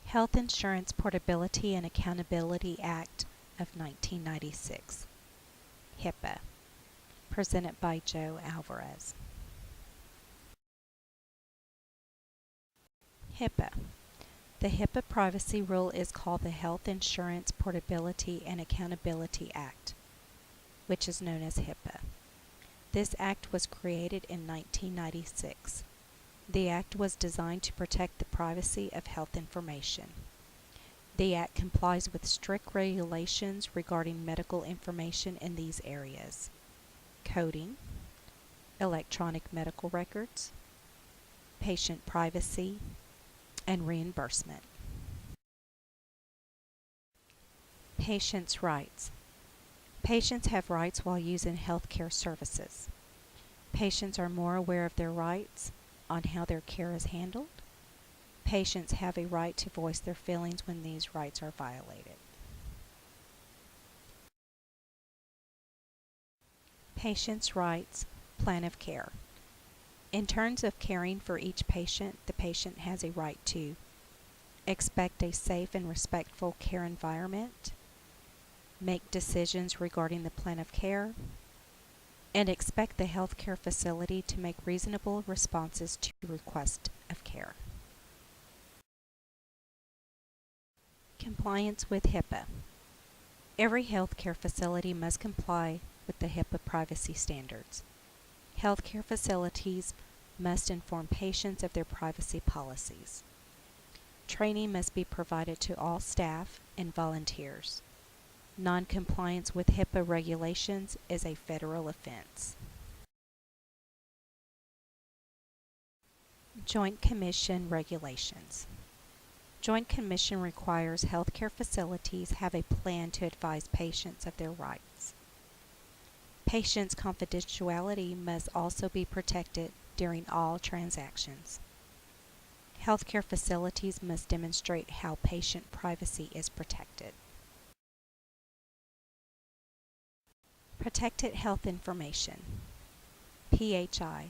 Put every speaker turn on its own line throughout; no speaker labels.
Health Insurance Portability and Accountability Act of 1996, Hipaa, presented by Joe Alvarez. Hipaa. The Hipaa privacy rule is called the Health Insurance Portability and Accountability Act, which is known as Hipaa. This act was created in 1996. The act was designed to protect the privacy of health information. The act complies with strict regulations regarding medical information in these areas: coding, electronic medical records, patient privacy, and reimbursement. Patients' rights. Patients have rights while using healthcare services. Patients are more aware of their rights on how their care is handled. Patients have a right to voice their feelings when these rights are violated. Patients' rights, plan of care. In terms of caring for each patient, the patient has a right to expect a safe and respectful care environment, make decisions regarding the plan of care, and expect the healthcare facility to make reasonable responses to requests of care. Compliance with Hipaa. Every healthcare facility must comply with the Hipaa privacy standards. Healthcare facilities must inform patients of their privacy policies. Training must be provided to all staff and volunteers. Non-compliance with Hipaa regulations is a federal offense. Joint Commission regulations. Joint Commission requires healthcare facilities have a plan to advise patients of their rights. Patients' confidentiality must also be protected during all transactions. Healthcare facilities must demonstrate how patient privacy is protected. Protected Health Information, PHI.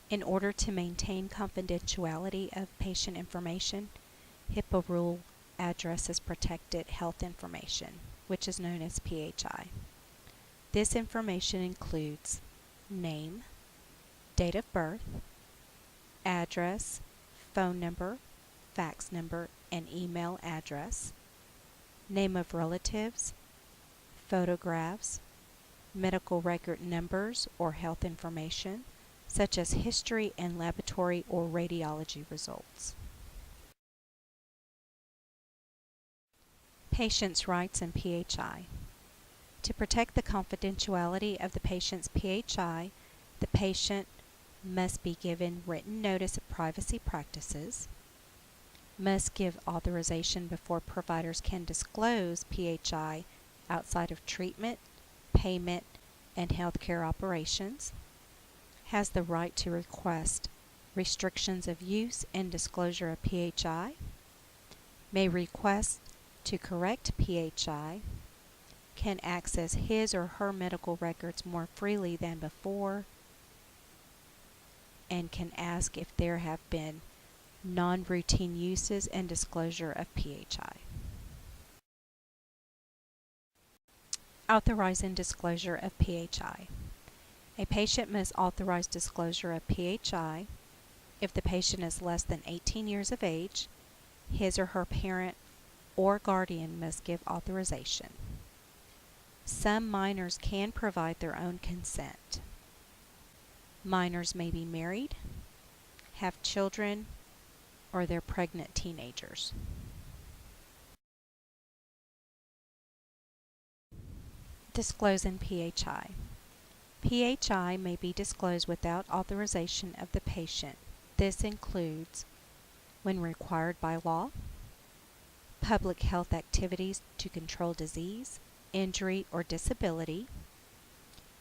In order to maintain confidentiality of patient information, Hipaa rule addresses protected health information, which is known as PHI. This information includes name, date of birth, address, phone number, fax number, and email address, name of relatives, photographs, medical record numbers or health information, such as history and laboratory or radiology results. Patients' rights and PHI. To protect the confidentiality of the patient's PHI, the patient must be given written notice of privacy practices, must give authorization before providers can disclose PHI outside of treatment, payment, and healthcare operations, has the right to request restrictions of use and disclosure of PHI, may request to correct PHI, can access his or her medical records more freely than before, and can ask if there have been non-routine uses and disclosure of PHI. Authorizing disclosure of PHI. A patient must authorize disclosure of PHI if the patient is less than 18 years of age. His or her parent or guardian must give authorization. Some minors can provide their own consent. Minors may be married, have children, or they're pregnant teenagers. Disclosing PHI. PHI may be disclosed without authorization of the patient. This includes, when required by law, public health activities to control disease, injury, or disability,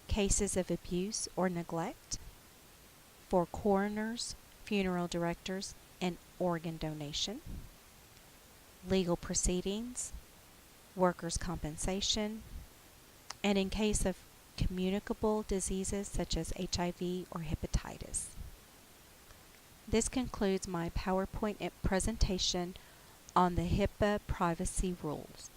cases of abuse or neglect, for coroners, funeral directors, and organ donation, legal proceedings, workers' compensation, and in case of communicable diseases such as HIV or hepatitis. This concludes my PowerPoint presentation on the HIPAA privacy rules.